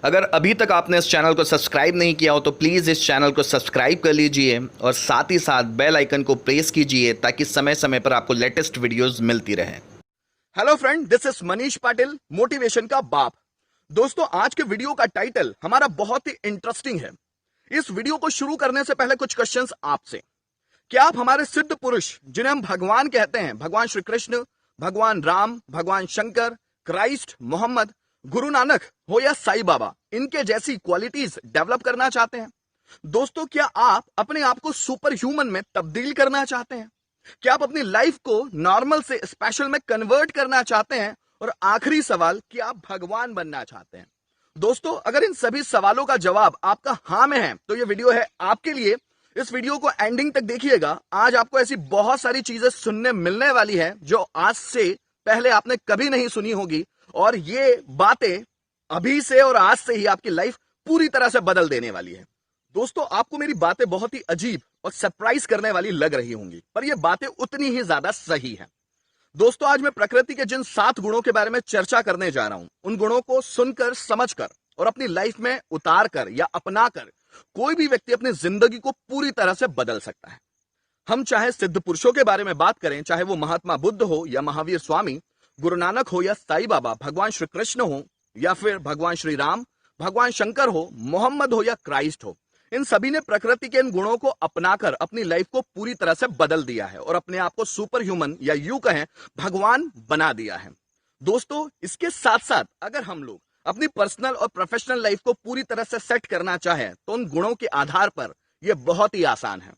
अगर अभी तक आपने इस चैनल को सब्सक्राइब नहीं किया हो तो प्लीज़ इस चैनल को सब्सक्राइब कर लीजिए और साथ ही साथ बेल आइकन को प्रेस कीजिए ताकि समय समय पर आपको लेटेस्ट वीडियोस मिलती रहें। Hello friend, this is Manish Patil, motivation का बाप। दोस्तों, आज के वीडियो का टाइटल हमारा बहुत ही इंटरेस्टिंग है। इस वीडियो को शुरू करने से पहले कुछ क्वेश्चंस आपसे। क्या आप हमारे सिद्ध पुरुष जिन्हें हम भगवान कहते हैं, भगवान श्री कृष्ण, भगवान राम, भगवान शंकर, क्राइस्ट, मोहम्मद, गुरु नानक हो या साईं बाबा, इनके जैसी क्वालिटीज डेवलप करना चाहते हैं? दोस्तों, क्या आप अपने आप को सुपर ह्यूमन में तब्दील करना चाहते हैं? क्या आप अपनी लाइफ को नॉर्मल से स्पेशल में कन्वर्ट करना चाहते हैं? और आखिरी सवाल, क्या आप भगवान बनना चाहते हैं? दोस्तों, अगर इन सभी सवालों का जवाब आपका हां में है तो ये वीडियो है आपके लिए। इस वीडियो को एंडिंग तक देखिएगा। आज आपको ऐसी बहुत सारी चीजें सुनने मिलने वाली है जो आज से पहले आपने कभी नहीं सुनी होगी, और ये बातें अभी से और आज से ही आपकी लाइफ पूरी तरह से बदल देने वाली है। दोस्तों, आपको मेरी बातें बहुत ही अजीब और सरप्राइज करने वाली लग रही होंगी, पर ये बातें उतनी ही ज्यादा सही हैं। दोस्तों, आज मैं प्रकृति के जिन 7 गुणों के बारे में चर्चा करने जा रहा हूं, उन गुणों को सुनकर, समझकर और अपनी लाइफ में उतार कर या अपना कर कोई भी व्यक्ति अपनी जिंदगी को पूरी तरह से बदल सकता है। हम चाहे सिद्ध पुरुषों के बारे में बात करें, चाहे वो महात्मा बुद्ध हो या महावीर स्वामी, गुरु नानक हो या साईं बाबा, भगवान श्री कृष्ण हो या फिर भगवान श्री राम, भगवान शंकर हो, मोहम्मद हो या क्राइस्ट हो, इन सभी ने प्रकृति के इन गुणों को अपनाकर अपनी लाइफ को पूरी तरह से बदल दिया है और अपने आप को सुपर ह्यूमन या यूं कहें भगवान बना दिया है। दोस्तों, इसके साथ साथ अगर हम लोग अपनी पर्सनल और प्रोफेशनल लाइफ को पूरी तरह से सेट करना चाहें तो उन गुणों के आधार पर यह बहुत ही आसान है।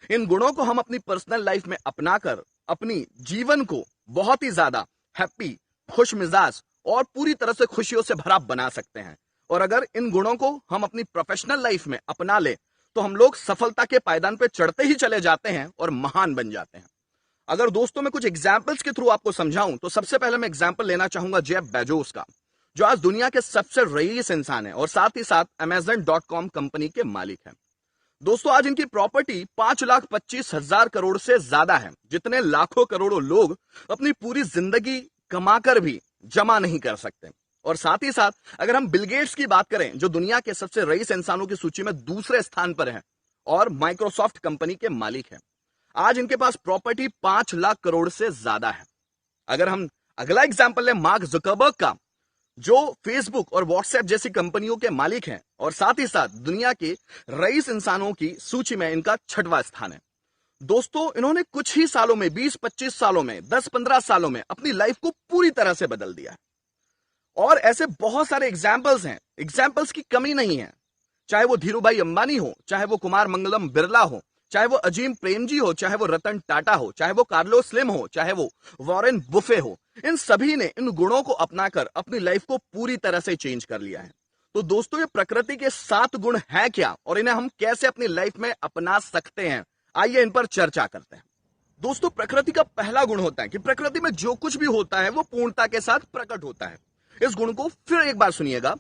इन गुणों को हम अपनी पर्सनल लाइफ में अपनाकर अपनी जीवन को बहुत ही ज्यादा हैप्पी, खुश मिजाज और पूरी तरह से खुशियों से भरा बना सकते हैं। और अगर इन गुणों को हम अपनी प्रोफेशनल लाइफ में अपना ले तो हम लोग सफलता के पायदान पे चढ़ते ही चले जाते हैं और महान बन जाते हैं। अगर दोस्तों मैं कुछ एग्जाम्पल्स के थ्रू आपको समझाऊं तो सबसे पहले मैं एग्जाम्पल लेना चाहूंगा जेफ बेजोस का, जो आज दुनिया के सबसे रईस इंसान है और साथ ही साथ Amazon.com कंपनी के मालिक हैं। दोस्तों, आज इनकी प्रॉपर्टी 5,25,000 करोड़ से ज्यादा है, जितने लाखों करोड़ों लोग अपनी पूरी जिंदगी कमाकर भी जमा नहीं कर सकते। और साथ ही साथ अगर हम बिल गेट्स की बात करें, जो दुनिया के सबसे रईस इंसानों की सूची में दूसरे स्थान पर हैं और माइक्रोसॉफ्ट कंपनी के मालिक हैं, आज इनके पास प्रॉपर्टी 5 लाख करोड़ से ज्यादा है। अगर हम अगला एग्जाम्पल लें मार्क जुकरबर्ग का, जो फेसबुक और व्हाट्सएप जैसी कंपनियों के मालिक हैं और साथ ही साथ दुनिया के रईस इंसानों की सूची में इनका 6वां स्थान है। दोस्तों, इन्होंने कुछ ही सालों में, 20-25 सालों में, 10-15 सालों में अपनी लाइफ को पूरी तरह से बदल दिया है। और ऐसे बहुत सारे एग्जाम्पल्स हैं, एग्जाम्पल्स की कमी नहीं है। चाहे वो धीरूभाई अंबानी हो, चाहे वो कुमार मंगलम बिरला हो, चाहे वो अजीम प्रेमजी हो, चाहे वो रतन टाटा हो, चाहे वो कार्लोस स्लिम हो, चाहे वो वॉरेन बुफे हो, इन सभी ने इन गुणों को अपनाकर अपनी लाइफ को पूरी तरह से चेंज कर लिया है। तो दोस्तों, ये प्रकृति के 7 गुण हैं क्या और इन्हें हम कैसे अपनी लाइफ में अपना सकते हैं, आइए इन पर चर्चा करते हैं। दोस्तों, प्रकृति का पहला गुण होता है कि प्रकृति में जो कुछ भी होता है वो पूर्णता के साथ प्रकट होता है। इस गुण को फिर एक बार सुनिएगा,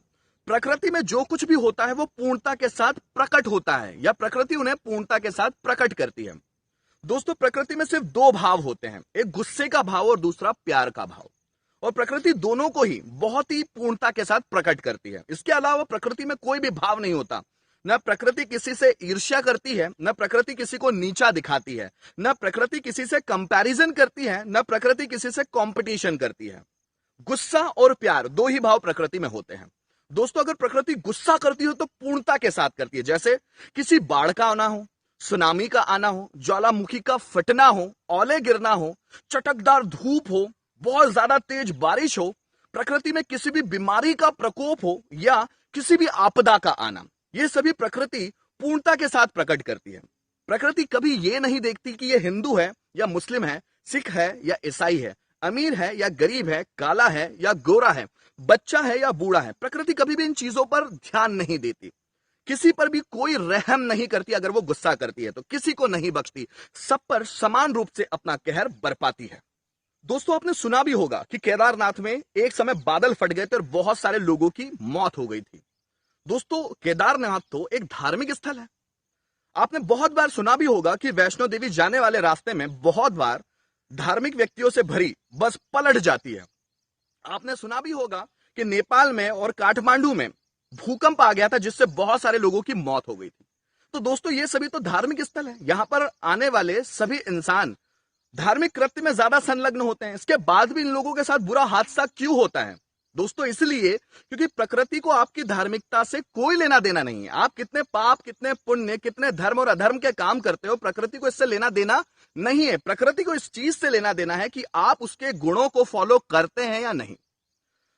प्रकृति में जो कुछ भी होता है वो पूर्णता के साथ प्रकट होता है या प्रकृति उन्हें पूर्णता के साथ प्रकट करती है। दोस्तों, प्रकृति में सिर्फ 2 भाव होते हैं, एक गुस्से का भाव और दूसरा प्यार का भाव, और प्रकृति दोनों को ही बहुत ही पूर्णता के साथ प्रकट करती है। इसके अलावा प्रकृति में कोई भी भाव नहीं होता। न प्रकृति किसी से ईर्ष्या करती है, न प्रकृति किसी को नीचा दिखाती है, न प्रकृति किसी से कंपैरिजन करती है, न प्रकृति किसी से कंपटीशन करती है। गुस्सा और प्यार 2 ही भाव प्रकृति में होते हैं। दोस्तों, अगर प्रकृति गुस्सा करती हो तो पूर्णता के साथ करती है, जैसे किसी बाढ़ का आना हो, सुनामी का आना हो, ज्वालामुखी का फटना हो, ओले गिरना हो, चटकदार धूप हो, बहुत ज्यादा तेज बारिश हो, प्रकृति में किसी भी बीमारी का प्रकोप हो या किसी भी आपदा का आना, ये सभी प्रकृति पूर्णता के साथ प्रकट करती है। प्रकृति कभी ये नहीं देखती कि ये हिंदू है या मुस्लिम है, सिख है या ईसाई है, अमीर है या गरीब है, काला है या गोरा है, बच्चा है या बूढ़ा है। प्रकृति कभी भी इन चीजों पर ध्यान नहीं देती, किसी पर भी कोई रहम नहीं करती। अगर वो गुस्सा करती है तो किसी को नहीं बख्शती, सब पर समान रूप से अपना कहर बरपाती है। दोस्तों, आपने सुना भी होगा कि केदारनाथ में एक समय बादल फट गए थे और बहुत सारे लोगों की मौत हो गई थी। दोस्तों, केदारनाथ तो एक धार्मिक स्थल है। आपने बहुत बार सुना भी होगा कि वैष्णो देवी जाने वाले रास्ते में बहुत बार धार्मिक व्यक्तियों से भरी बस पलट जाती है। आपने सुना भी होगा कि नेपाल में और काठमांडू में भूकंप आ गया था जिससे बहुत सारे लोगों की मौत हो गई थी। तो दोस्तों ये सभी तो धार्मिक स्थल है, यहां पर आने वाले सभी इंसान धार्मिक कृत्य में ज्यादा संलग्न होते हैं। इसके बाद भी इन लोगों के साथ बुरा हादसा क्यों होता है दोस्तों? इसलिए क्योंकि प्रकृति को आपकी धार्मिकता से कोई लेना देना नहीं है। आप कितने पाप, कितने पुण्य, कितने धर्म और अधर्म के काम करते हो, प्रकृति को इससे लेना देना नहीं है। प्रकृति को इस चीज से लेना देना है कि आप उसके गुणों को फॉलो करते हैं या नहीं।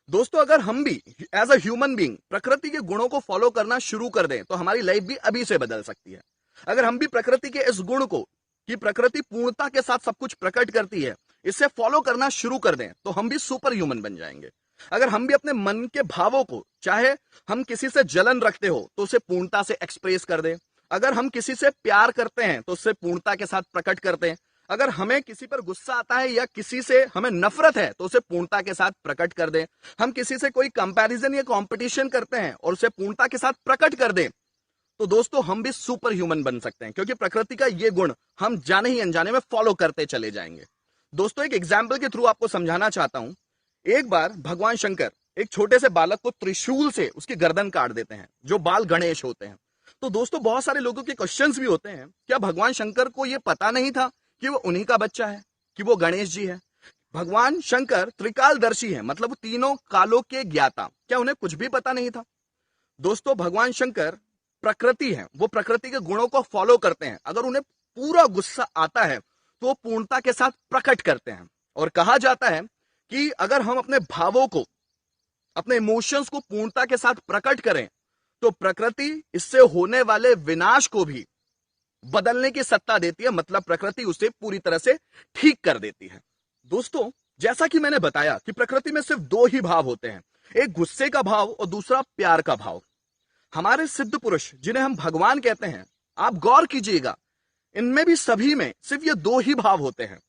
दोस्तों अगर हम भी एज अ ह्यूमन बीइंग प्रकृति के गुणों को फॉलो करना शुरू कर दें तो हमारी लाइफ भी अभी से बदल सकती है। अगर हम भी प्रकृति के इस गुण को, कि प्रकृति पूर्णता के साथ सब कुछ प्रकट करती है, इसे फॉलो करना शुरू कर दें तो हम भी सुपर ह्यूमन बन जाएंगे। अगर हम भी अपने मन के भावों को, चाहे हम किसी से जलन रखते हो तो उसे पूर्णता से एक्सप्रेस कर दें, अगर हम किसी से प्यार करते हैं तो उसे पूर्णता के साथ प्रकट करते हैं, अगर हमें किसी पर गुस्सा आता है या किसी से हमें नफरत है तो उसे पूर्णता के साथ प्रकट कर दें, हम किसी से कोई कंपैरिजन या कंपटीशन करते हैं और उसे पूर्णता के साथ प्रकट कर दें, तो दोस्तों हम भी सुपर ह्यूमन बन सकते हैं, क्योंकि प्रकृति का ये गुण हम जाने ही अनजाने में फॉलो करते चले जाएंगे। दोस्तों एक एग्जाम्पल के थ्रू आपको समझाना चाहता हूं। एक बार भगवान शंकर एक छोटे से बालक को त्रिशूल से उसकी गर्दन काट देते हैं, जो बाल गणेश होते हैं। तो दोस्तों बहुत सारे लोगों के क्वेश्चंस भी होते हैं, क्या भगवान शंकर को यह पता नहीं था कि वो उन्हीं का बच्चा है, कि वो गणेश जी है? भगवान शंकर त्रिकालदर्शी है, मतलब तीनों कालों के ज्ञाता, क्या उन्हें कुछ भी पता नहीं था? दोस्तों भगवान शंकर प्रकृति है, वो प्रकृति के गुणों को फॉलो करते हैं। अगर उन्हें पूरा गुस्सा आता है तो वो पूर्णता के साथ प्रकट करते हैं। और कहा जाता है कि अगर हम अपने भावों को, अपने इमोशंस को पूर्णता के साथ प्रकट करें तो प्रकृति इससे होने वाले विनाश को भी बदलने की सत्ता देती है, मतलब प्रकृति उसे पूरी तरह से ठीक कर देती है। दोस्तों जैसा कि मैंने बताया कि प्रकृति में सिर्फ दो ही भाव होते हैं, एक गुस्से का भाव और दूसरा प्यार का भाव। हमारे सिद्ध पुरुष जिन्हें हम भगवान कहते हैं, आप गौर कीजिएगा, इनमें भी सभी में सिर्फ ये दो ही भाव होते हैं,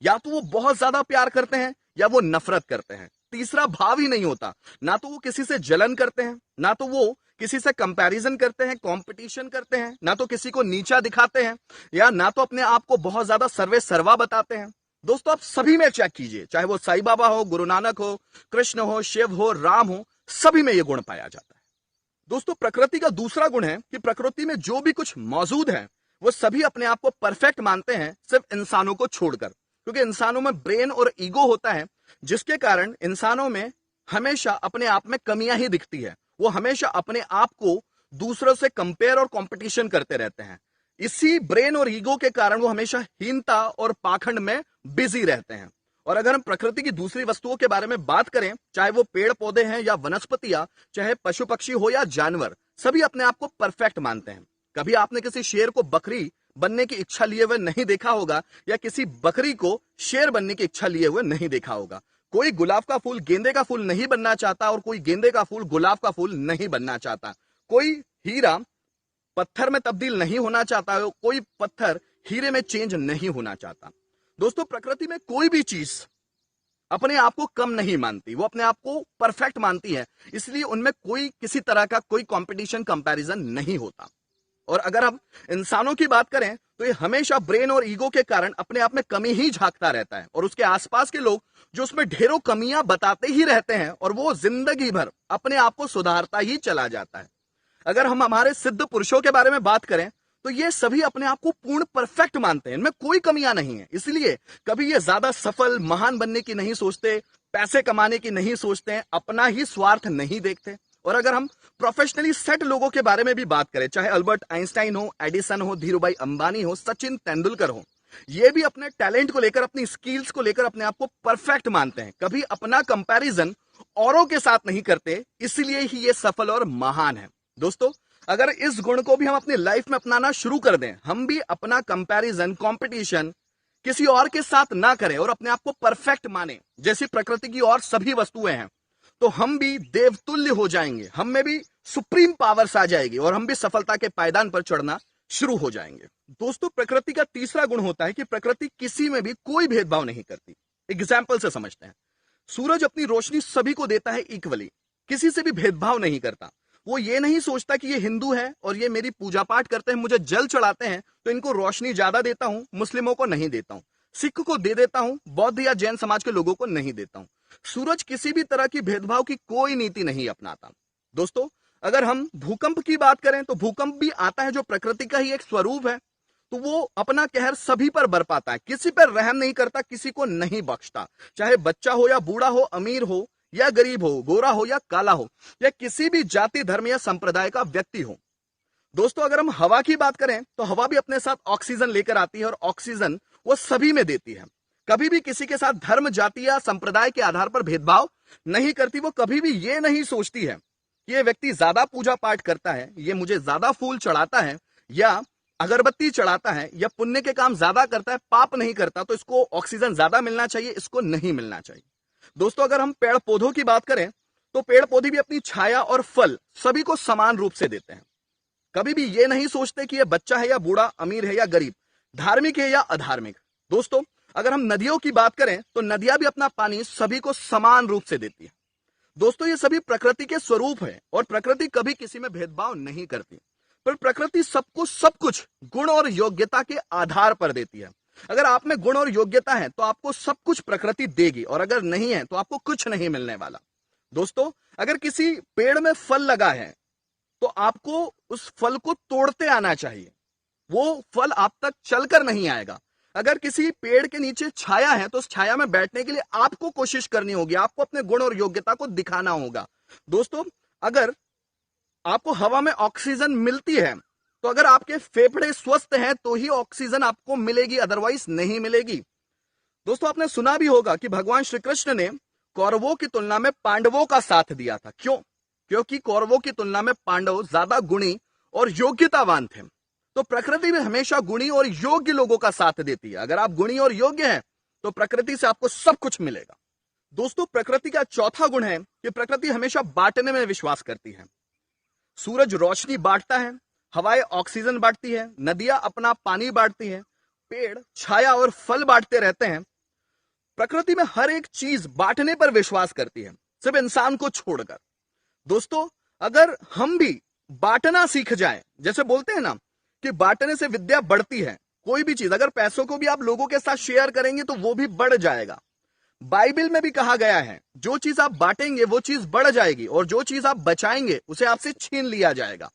या तो वो बहुत ज्यादा प्यार करते हैं या वो नफरत करते हैं। तीसरा भाव ही नहीं होता। ना तो वो किसी से जलन करते हैं, ना तो वो किसी से कंपैरिजन करते हैं, कंपटीशन करते हैं, ना तो किसी को नीचा दिखाते हैं, या ना तो अपने आप को बहुत ज्यादा सर्वे सर्वा बताते हैं। दोस्तों आप सभी में चेक कीजिए, चाहे वो साईं बाबा हो, गुरु नानक हो, कृष्ण हो, शिव हो, राम हो, सभी में यह गुण पाया जाता है। दोस्तों प्रकृति का दूसरा गुण है कि प्रकृति में जो भी कुछ मौजूद है वो सभी अपने आप को परफेक्ट मानते हैं, सिर्फ इंसानों को छोड़कर, क्योंकि इंसानों में ब्रेन और ईगो होता है, जिसके कारण इंसानों में हमेशा अपने आप में कमियां ही दिखती है। वो हमेशा अपने आप को दूसरों से कंपेयर और कंपटीशन करते रहते हैं। इसी ब्रेन और ईगो के कारण वो हमेशा हीनता और पाखंड में बिजी रहते हैं। और अगर हम प्रकृति की दूसरी वस्तुओं के बारे में बात करें, चाहे वो पेड़ पौधे हैं या वनस्पतियां, चाहे पशु पक्षी हो या जानवर, सभी अपने आप को परफेक्ट मानते हैं। कभी आपने किसी शेर को बकरी बनने की इच्छा लिए हुए नहीं देखा होगा, या किसी बकरी को शेर बनने की इच्छा लिए हुए नहीं देखा होगा। कोई गुलाब का फूल गेंदे का फूल नहीं बनना चाहता और कोई गेंदे का फूल गुलाब का फूल नहीं बनना चाहता। कोई हीरा पत्थर में तब्दील नहीं होना चाहता, कोई पत्थर हीरे में चेंज नहीं होना चाहता। दोस्तों प्रकृति में कोई भी चीज अपने आप को कम नहीं मानती, वो अपने आप को परफेक्ट मानती है, इसलिए उनमें कोई किसी तरह का कोई कंपटीशन कंपैरिजन नहीं होता। और अगर हम इंसानों की बात करें तो ये हमेशा ब्रेन और ईगो के कारण अपने आप में कमी ही झांकता रहता है, और उसके आसपास के लोग जो उसमें ढेरों कमियां बताते ही रहते हैं, और वो जिंदगी भर अपने आप को सुधारता ही चला जाता है। अगर हम हमारे सिद्ध पुरुषों के बारे में बात करें तो ये सभी अपने आप को पूर्ण परफेक्ट मानते हैं, इनमें कोई कमियां नहीं है, इसलिए कभी ये ज्यादा सफल महान बनने की नहीं सोचते, पैसे कमाने की नहीं सोचते हैं, अपना ही स्वार्थ नहीं देखते। और अगर हम प्रोफेशनली सेट लोगों के बारे में भी बात करें, चाहे अल्बर्ट आइंस्टाइन हो, एडिसन हो, धीरूभाई अंबानी हो, सचिन तेंदुलकर हो, ये भी अपने टैलेंट को लेकर, अपनी स्किल्स को लेकर अपने आप को परफेक्ट मानते हैं, कभी अपना कंपैरिजन औरों के साथ नहीं करते, इसलिए ही ये सफल और महान है। दोस्तों अगर इस गुण को भी हम अपनी लाइफ में अपनाना शुरू कर दें, हम भी अपना कंपैरिजन, कंपटीशन किसी और के साथ ना करें और अपने आप को परफेक्ट माने, जैसी प्रकृति की और सभी वस्तुएं हैं, तो हम भी देवतुल्य हो जाएंगे, हम में भी सुप्रीम पावर्स आ जाएगी और हम भी सफलता के पायदान पर चढ़ना शुरू हो जाएंगे। दोस्तों प्रकृति का तीसरा गुण होता है कि प्रकृति किसी में भी कोई भेदभाव नहीं करती। एग्जाम्पल से समझते हैं। सूरज अपनी रोशनी सभी को देता है इक्वली, किसी से भी भेदभाव नहीं करता। वो ये नहीं सोचता कि ये हिंदू है और ये मेरी पूजा पाठ करते हैं, मुझे जल चढ़ाते हैं तो इनको रोशनी ज्यादा देता हूं, मुस्लिमों को नहीं देता हूं, सिख को दे देता हूं, बौद्ध या जैन समाज के लोगों को नहीं देता हूं। सूरज किसी भी तरह की भेदभाव की कोई नीति नहीं अपनाता। दोस्तों अगर हम भूकंप की बात करें तो भूकंप भी आता है जो प्रकृति का ही एक स्वरूप है, तो वो अपना कहर सभी पर बरपाता है, किसी पर रहम नहीं करता, किसी को नहीं बख्शता, चाहे बच्चा हो या बूढ़ा हो, अमीर हो या गरीब हो, गोरा हो या काला हो, या किसी भी जाति धर्म या संप्रदाय का व्यक्ति हो। दोस्तों अगर हम हवा की बात करें तो हवा भी अपने साथ ऑक्सीजन लेकर आती है और ऑक्सीजन वो सभी में देती है। कभी भी किसी के साथ धर्म, जाति या संप्रदाय के आधार पर भेदभाव नहीं करती। वो कभी भी ये नहीं सोचती है कि ये व्यक्ति ज्यादा पूजा पाठ करता है, ये मुझे ज्यादा फूल चढ़ाता है या अगरबत्ती चढ़ाता है या पुण्य के काम ज्यादा करता है, पाप नहीं करता, तो इसको ऑक्सीजन ज्यादा मिलना चाहिए, इसको नहीं मिलना चाहिए। दोस्तों अगर हम पेड़ पौधों की बात करें तो पेड़ पौधे भी अपनी छाया और फल सभी को समान रूप से देते हैं। कभी भी ये नहीं सोचते कि ये बच्चा है या बूढ़ा, अमीर है या गरीब, धार्मिक है या अधार्मिक। दोस्तों अगर हम नदियों की बात करें तो नदियां भी अपना पानी सभी को समान रूप से देती है। दोस्तों ये सभी प्रकृति के स्वरूप है और प्रकृति कभी किसी में भेदभाव नहीं करती, पर प्रकृति सबको सब कुछ गुण और योग्यता के आधार पर देती है। अगर आप में गुण और योग्यता है तो आपको सब कुछ प्रकृति देगी, और अगर नहीं है तो आपको कुछ नहीं मिलने वाला। दोस्तों अगर किसी पेड़ में फल लगा है तो आपको उस फल को तोड़ते आना चाहिए, वो फल आप तक चलकर नहीं आएगा। अगर किसी पेड़ के नीचे छाया है तो उस छाया में बैठने के लिए आपको कोशिश करनी होगी, आपको अपने गुण और योग्यता को दिखाना होगा। दोस्तों अगर आपको हवा में ऑक्सीजन मिलती है तो अगर आपके फेफड़े स्वस्थ हैं तो ही ऑक्सीजन आपको मिलेगी, अदरवाइज नहीं मिलेगी। दोस्तों आपने सुना भी होगा कि भगवान श्री कृष्ण ने कौरवों की तुलना में पांडवों का साथ दिया था। क्यों? क्योंकि कौरवों की तुलना में पांडव ज्यादा गुणी और योग्यतावान थे। तो प्रकृति में हमेशा गुणी और योग्य लोगों का साथ देती है। अगर आप गुणी और योग्य हैं तो प्रकृति से आपको सब कुछ मिलेगा। दोस्तों प्रकृति का चौथा गुण है कि प्रकृति हमेशा बांटने में विश्वास करती है। सूरज रोशनी बांटता है, हवाएं ऑक्सीजन बांटती है, नदियां अपना पानी बांटती है, पेड़ छाया और फल बांटते रहते हैं। प्रकृति में हर एक चीज बांटने पर विश्वास करती है, सिर्फ इंसान को छोड़कर। दोस्तों अगर हम भी बांटना सीख जाएं, जैसे बोलते हैं ना कि बांटने से विद्या बढ़ती है, कोई भी चीज अगर पैसों को भी आप लोगों के साथ शेयर करेंगे तो वो भी बढ़ जाएगा। बाइबल में भी कहा गया है जो चीज आप बांटेंगे वो चीज बढ़ जाएगी, और जो चीज आप बचाएंगे उसे आपसे छीन लिया जाएगा।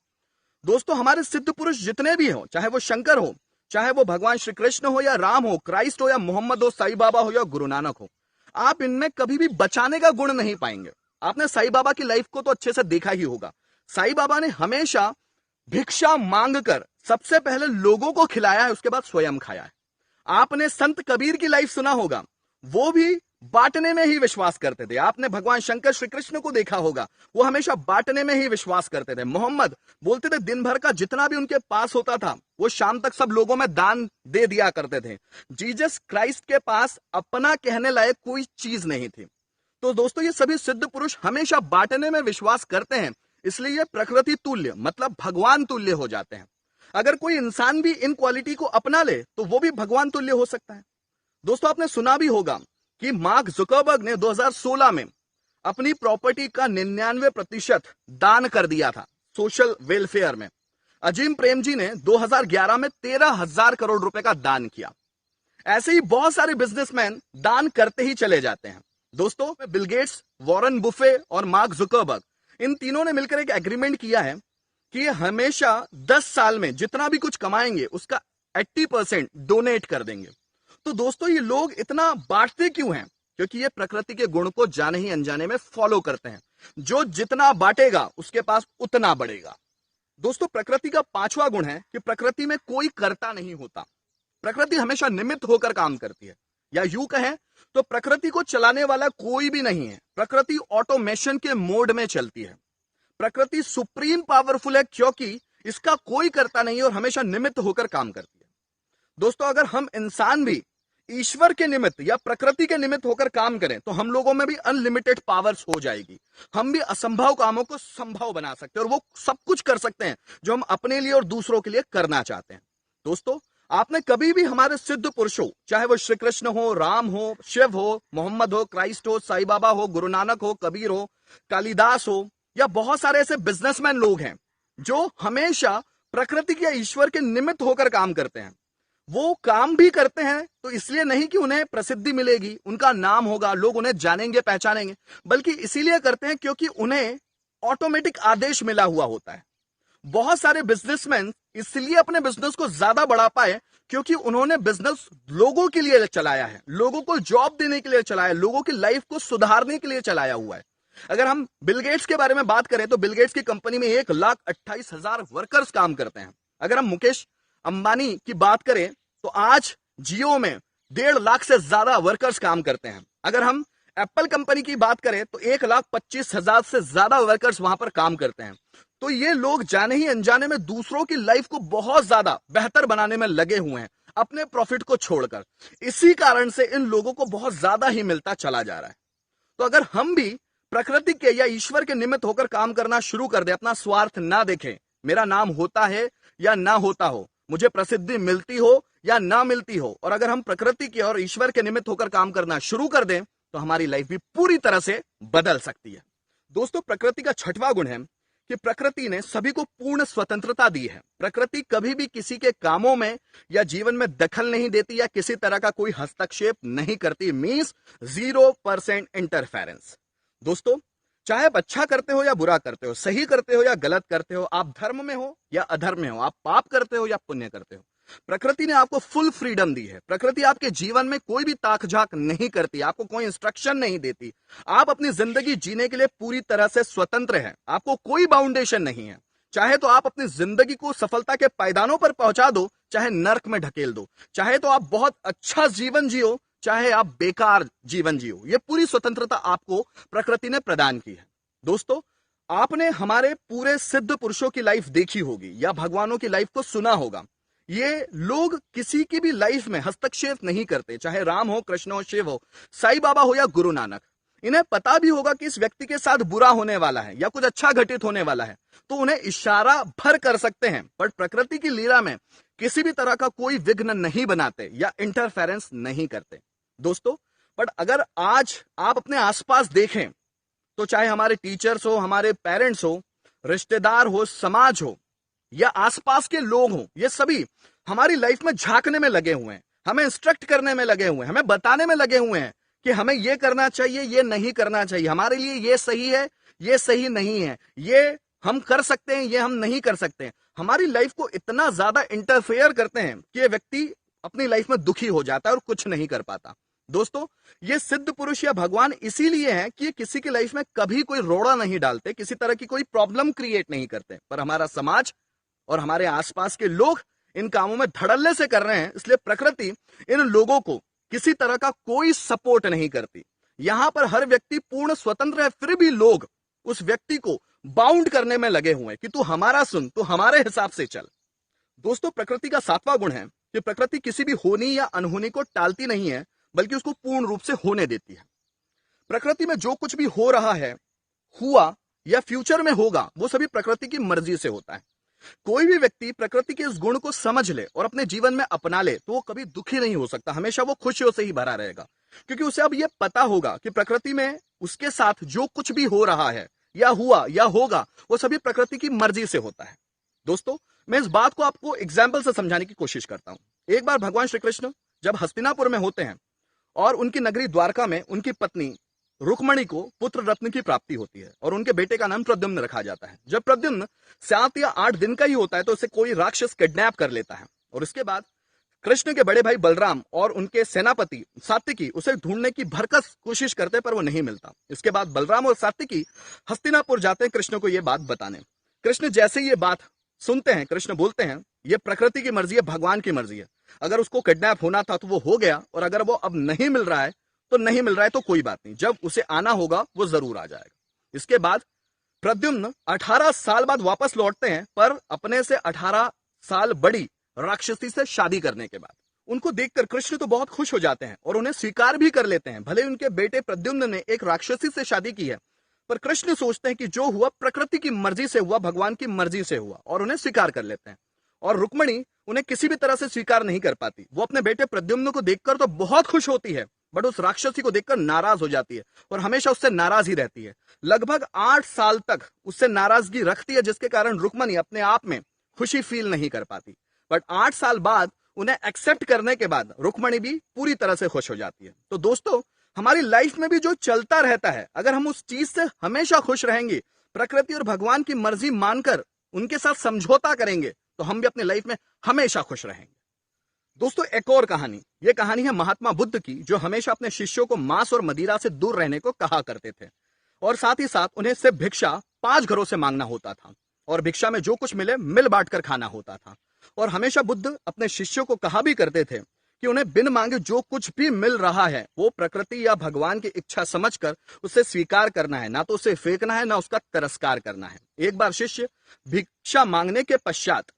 दोस्तों हमारे सिद्ध पुरुष जितने भी हो, चाहे वो शंकर हो, चाहे वो भगवान श्री कृष्ण हो या राम हो, क्राइस्ट हो या मोहम्मद हो, साईं बाबा हो या गुरु नानक हो, आप इनमें कभी भी बचाने का गुण नहीं पाएंगे। आपने साईं बाबा की लाइफ को तो अच्छे से देखा ही होगा। साईं बाबा ने हमेशा भिक्षा मांगकर सबसे पहले लोगों को खिलाया है, उसके बाद स्वयं खाया है। आपने संत कबीर की लाइफ सुना होगा, वो भी बांटने में ही विश्वास करते थे। आपने भगवान शंकर श्री कृष्ण को देखा होगा, वो हमेशा बांटने में ही विश्वास करते थे। मोहम्मद बोलते थे दिन भर का जितना भी उनके पास होता था वो शाम तक सब लोगों में दान दे दिया करते थे। जीसस क्राइस्ट के पास अपना कहने लायक कोई चीज नहीं थी। तो दोस्तों ये सभी सिद्ध पुरुष हमेशा बांटने में विश्वास करते हैं, इसलिए ये प्रकृति तुल्य मतलब भगवान तुल्य हो जाते हैं। अगर कोई इंसान भी इन क्वालिटी को अपना ले तो वो भी भगवान तुल्य हो सकता है। दोस्तों आपने सुना भी होगा कि मार्क जुकरबर्ग ने 2016 में अपनी प्रॉपर्टी का 99% दान कर दिया था सोशल वेलफेयर में। अजीम प्रेमजी ने 2011 में 13,000 करोड़ रुपए का दान किया। ऐसे ही बहुत सारे बिजनेसमैन दान करते ही चले जाते हैं। दोस्तों बिल गेट्स, वॉरेन बुफे और मार्क जुकरबर्ग, इन तीनों ने मिलकर एक एग्रीमेंट किया है कि ये हमेशा 10 साल में जितना भी कुछ कमाएंगे उसका 80% डोनेट कर देंगे। तो दोस्तों ये लोग इतना बांटते क्यों हैं? क्योंकि ये प्रकृति के गुण को जाने ही अनजाने में फॉलो करते हैं। जो जितना बांटेगा उसके पास उतना बढ़ेगा। दोस्तों प्रकृति का पांचवा गुण है कि प्रकृति में कोई कर्ता नहीं होता। प्रकृति हमेशा निमित्त होकर काम करती है, या यूं कहें तो प्रकृति को चलाने वाला कोई भी नहीं है। प्रकृति ऑटोमेशन के मोड में चलती है। प्रकृति सुप्रीम पावरफुल है क्योंकि इसका कोई कर्ता नहीं और हमेशा निमित्त होकर काम करती है। दोस्तों अगर हम इंसान भी ईश्वर के निमित्त या प्रकृति के निमित्त होकर काम करें तो हम लोगों में भी अनलिमिटेड पावर्स हो जाएगी। हम भी असंभव कामों को संभव बना सकते हैं और वो सब कुछ कर सकते हैं जो हम अपने लिए और दूसरों के लिए करना चाहते हैं। दोस्तों आपने कभी भी हमारे सिद्ध पुरुषों, चाहे वो श्री कृष्ण हो, राम हो, शिव हो, मोहम्मद हो, क्राइस्ट हो, साईं बाबा हो, गुरु नानक हो, कबीर हो, कालिदास हो, या बहुत सारे ऐसे बिजनेसमैन लोग हैं जो हमेशा प्रकृति के ईश्वर के निमित्त होकर काम करते हैं। वो काम भी करते हैं तो इसलिए नहीं कि उन्हें प्रसिद्धि मिलेगी, उनका नाम होगा, लोग उन्हें जानेंगे, पहचानेंगे, बल्कि इसीलिए करते हैं क्योंकि उन्हें ऑटोमेटिक आदेश मिला हुआ होता है। बहुत सारे बिजनेसमैन इसलिए अपने बिजनेस को ज्यादा बढ़ा पाए क्योंकि उन्होंने बिजनेस लोगों के लिए चलाया है, लोगों को जॉब देने के लिए चलाया है, लोगों की लाइफ को सुधारने के लिए चलाया हुआ है। अगर हम बिल गेट्स के बारे में बात करें तो बिल गेट्स की कंपनी में 1,28,000 वर्कर्स काम करते हैं। अगर हम मुकेश अंबानी की बात करें तो आज जियो में 1.5 लाख से ज्यादा वर्कर्स काम करते हैं। अगर हम एप्पल कंपनी की बात करें तो 1,25,000 से ज्यादा वर्कर्स वहां पर काम करते हैं। तो ये लोग जाने ही अनजाने में दूसरों की लाइफ को बहुत ज्यादा बेहतर बनाने में लगे हुए हैं, अपने प्रॉफिट को छोड़कर। इसी कारण से इन लोगों को बहुत ज्यादा ही मिलता चला जा रहा है। तो अगर हम भी प्रकृति के या ईश्वर के निमित्त होकर काम करना शुरू कर दे, अपना स्वार्थ ना देखें, मेरा नाम होता है या ना होता हो, मुझे प्रसिद्धि मिलती हो या ना मिलती हो, और अगर हम प्रकृति के और ईश्वर के निमित्त होकर काम करना शुरू कर दें तो हमारी लाइफ भी पूरी तरह से बदल सकती है। दोस्तों, प्रकृति का छठवां गुण है कि प्रकृति ने सभी को पूर्ण स्वतंत्रता दी है। प्रकृति कभी भी किसी के कामों में या जीवन में दखल नहीं देती या किसी तरह का कोई हस्तक्षेप नहीं करती। Means 0% interference. दोस्तों, चाहे आप अच्छा करते हो या बुरा करते हो, सही करते हो या गलत करते हो, आप धर्म में हो या अधर्म में हो, आप पाप करते हो या पुण्य करते हो, प्रकृति ने आपको फुल फ्रीडम दी है। प्रकृति आपके जीवन में कोई भी ताक झाक नहीं करती, आपको कोई इंस्ट्रक्शन नहीं देती। आप अपनी जिंदगी जीने के लिए पूरी तरह से स्वतंत्र हैं, आपको कोई बाउंडेशन नहीं है। चाहे तो आप अपनी जिंदगी को सफलता के पायदानों पर पहुंचा दो, चाहे नर्क में ढकेल दो। चाहे तो आप बहुत अच्छा जीवन जियो, चाहे आप बेकार जीवन जियो। ये पूरी स्वतंत्रता आपको प्रकृति ने प्रदान की है। दोस्तों, आपने हमारे पूरे सिद्ध पुरुषों की लाइफ देखी होगी या भगवानों की लाइफ को सुना होगा। ये लोग किसी की भी लाइफ में हस्तक्षेप नहीं करते, चाहे राम हो, कृष्ण हो, शिव हो, साईं बाबा हो या गुरु नानक। इन्हें पता भी होगा कि इस व्यक्ति के साथ बुरा होने वाला है या कुछ अच्छा घटित होने वाला है, तो उन्हें इशारा भर कर सकते हैं, पर प्रकृति की लीला में किसी भी तरह का कोई विघ्न नहीं बनाते या इंटरफेरेंस नहीं करते। दोस्तों, बट अगर आज आप अपने आसपास देखें तो चाहे हमारे टीचर्स हो, हमारे पेरेंट्स हो, रिश्तेदार हो, समाज हो या आसपास के लोग हों, ये सभी हमारी लाइफ में झांकने में लगे हुए हैं, हमें इंस्ट्रक्ट करने में लगे हुए हैं, हमें बताने में लगे हुए हैं कि हमें ये करना चाहिए, ये नहीं करना चाहिए, हमारे लिए ये सही है, ये सही नहीं है, ये हम कर सकते हैं, ये हम नहीं कर सकते हैं। हमारी लाइफ को इतना ज्यादा इंटरफेयर करते हैं कि ये व्यक्ति अपनी लाइफ में दुखी हो जाता है और कुछ नहीं कर पाता। दोस्तों, ये सिद्ध पुरुष या भगवान इसीलिए हैं कि ये किसी की लाइफ में कभी कोई रोड़ा नहीं डालते, किसी तरह की कोई प्रॉब्लम क्रिएट नहीं करते, पर हमारा समाज और हमारे आसपास के लोग इन कामों में धड़ल्ले से कर रहे हैं। इसलिए प्रकृति इन लोगों को किसी तरह का कोई सपोर्ट नहीं करती। यहां पर हर व्यक्ति पूर्ण स्वतंत्र है, फिर भी लोग उस व्यक्ति को बाउंड करने में लगे हुए हैं कि तू हमारा सुन, तू हमारे हिसाब से चल। दोस्तों, प्रकृति का सातवां गुण है कि प्रकृति किसी भी होनी या अनहोनी को टालती नहीं है, बल्कि उसको पूर्ण रूप से होने देती है। प्रकृति में जो कुछ भी हो रहा है, हुआ या फ्यूचर में होगा, वो सभी प्रकृति की मर्जी से होता है। कोई भी व्यक्ति प्रकृति के इस गुण को समझ ले और अपने जीवन में अपना ले तो वो कभी दुखी नहीं हो सकता, हमेशा वो खुशियों से ही भरा रहेगा, क्योंकि उसे अब ये पता होगा कि प्रकृति में उसके साथ जो कुछ भी हो रहा है या हुआ या होगा, वो सभी प्रकृति की मर्जी से होता है। दोस्तों, मैं इस बात को आपको एग्जाम्पल से समझाने की कोशिश करता हूं। एक बार भगवान श्री कृष्ण जब हस्तिनापुर में होते हैं और उनकी नगरी द्वारका में उनकी पत्नी रुक्मणी को पुत्र रत्न की प्राप्ति होती है और उनके बेटे का नाम प्रद्युम्न रखा जाता है। जब प्रद्युम्न 7 या 8 दिन का ही होता है तो उसे कोई राक्षस किडनैप कर लेता है और उसके बाद कृष्ण के बड़े भाई बलराम और उनके सेनापति सात्विकी उसे ढूंढने की भरकस कोशिश करते पर वो नहीं मिलता। इसके बाद बलराम और सात्विकी हस्तिनापुर जाते हैं कृष्ण को ये बात बताने। कृष्ण जैसे ही ये बात सुनते हैं, कृष्ण बोलते हैं, ये प्रकृति की मर्जी है, भगवान की मर्जी है। अगर उसको किडनैप होना था तो वो हो गया, और अगर वो अब नहीं मिल रहा है तो नहीं मिल रहा है तो कोई बात नहीं, जब उसे आना होगा वो जरूर आ जाएगा। इसके बाद प्रद्युम्न 18 साल बाद वापस लौटते हैं, पर अपने से 18 साल बड़ी राक्षसी से शादी करने के बाद। उनको देखकर कृष्ण तो बहुत खुश हो जाते हैं और उन्हें स्वीकार भी कर लेते हैं। भले उनके बेटे प्रद्युम्न ने एक राक्षसी से शादी की है, पर कृष्ण सोचते हैं कि जो हुआ प्रकृति की मर्जी से हुआ, भगवान की मर्जी से हुआ, और उन्हें स्वीकार कर लेते हैं। और रुक्मणी उन्हें किसी भी तरह से स्वीकार नहीं कर पाती। वो अपने बेटे प्रद्युम्न को देखकर तो बहुत खुश होती है, बट उस राक्षसी को देखकर नाराज हो जाती है और हमेशा उससे नाराज ही रहती है। लगभग 8 साल तक उससे नाराजगी रखती है, जिसके कारण रुक्मणी अपने आप में खुशी फील नहीं कर पाती। बट 8 साल बाद उन्हें एक्सेप्ट करने के बाद रुक्मणी भी पूरी तरह से खुश हो जाती है। तो दोस्तों, हमारी लाइफ में भी जो चलता रहता है, अगर हम उस चीज से हमेशा खुश रहेंगे, प्रकृति और भगवान की मर्जी मानकर उनके साथ समझौता करेंगे तो हम भी अपनी लाइफ में हमेशा खुश रहेंगे। दोस्तों, एक और कहानी, ये कहानी है महात्मा बुद्ध की, जो हमेशा अपने शिष्यों को मांस और मदिरा से दूर रहने को कहा करते थे और साथ ही साथ उन्हें सिर्फ भिक्षा 5 घरों से मांगना होता था और भिक्षा में जो कुछ मिले मिल बांट कर खाना होता था। और हमेशा बुद्ध अपने शिष्यों को कहा भी करते थे कि उन्हें बिन मांगे जो कुछ भी मिल रहा है वो प्रकृति या भगवान की इच्छा समझकर उसे स्वीकार करना है, ना तो उसे फेंकना है, ना उसका तिरस्कार करना है। एक बार शिष्य भिक्षा मांगने के पश्चात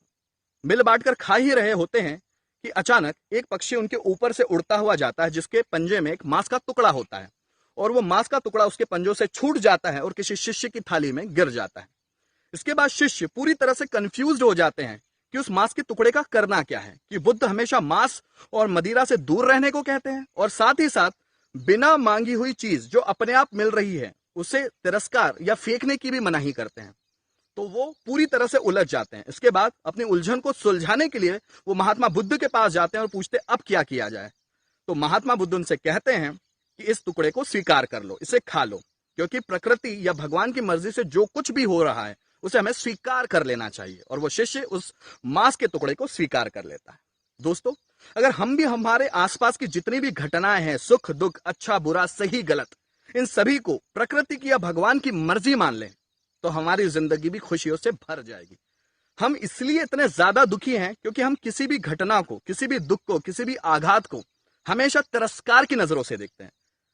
मिल बांटकर खा ही रहे होते हैं कि अचानक एक पक्षी उनके ऊपर से उड़ता हुआ जाता है, जिसके पंजे में एक मांस का टुकड़ा होता है और वो मांस का टुकड़ा उसके पंजों से छूट जाता है और किसी शिष्य की थाली में गिर जाता है। इसके बाद शिष्य पूरी तरह से कंफ्यूज्ड हो जाते हैं कि उस मांस के टुकड़े का करना क्या है, कि बुद्ध हमेशा मांस और मदिरा से दूर रहने को कहते हैं और साथ ही साथ बिना मांगी हुई चीज जो अपने आप मिल रही है उसे तिरस्कार या फेंकने की भी मनाही करते हैं। तो वो पूरी तरह से उलझ जाते हैं। इसके बाद अपनी उलझन को सुलझाने के लिए वो महात्मा बुद्ध के पास जाते हैं और पूछते अब क्या किया जाए। तो महात्मा बुद्ध उनसे कहते हैं कि इस टुकड़े को स्वीकार कर लो, इसे खा लो, क्योंकि प्रकृति या भगवान की मर्जी से जो कुछ भी हो रहा है उसे हमें स्वीकार कर लेना चाहिए। और वो शिष्य उस मांस के टुकड़े को स्वीकार कर लेता है। दोस्तों, अगर हम भी हमारे आसपास की जितनी भी घटनाएं हैं, सुख दुख, अच्छा बुरा, सही गलत, इन सभी को प्रकृति की या भगवान की मर्जी मान लें तो हमारी जिंदगी भी खुशियों से भर जाएगी। हम इसलिए इतने ज्यादा दुखी हैं क्योंकि हम किसी भी घटना को, किसी भी दुख को, किसी भी आघात को हमेशा तिरस्कार की नजरों से देखते हैं।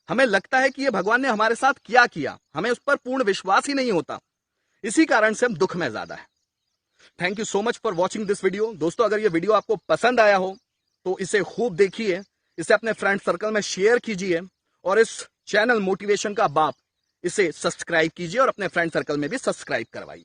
हमें लगता है कि ये भगवान ने हमारे साथ क्या किया, हमें उस पर पूर्ण विश्वास ही नहीं होता। इसी कारण से हम दुख में ज्यादा है। Thank you so much for watching this video. दोस्तों, अगर ये वीडियो आपको पसंद आया हो तो इसे खूब देखिए, इसे अपने फ्रेंड सर्कल में शेयर कीजिए और इस चैनल मोटिवेशन का बाप इसे सब्सक्राइब कीजिए और अपने फ्रेंड सर्कल में भी सब्सक्राइब करवाइए।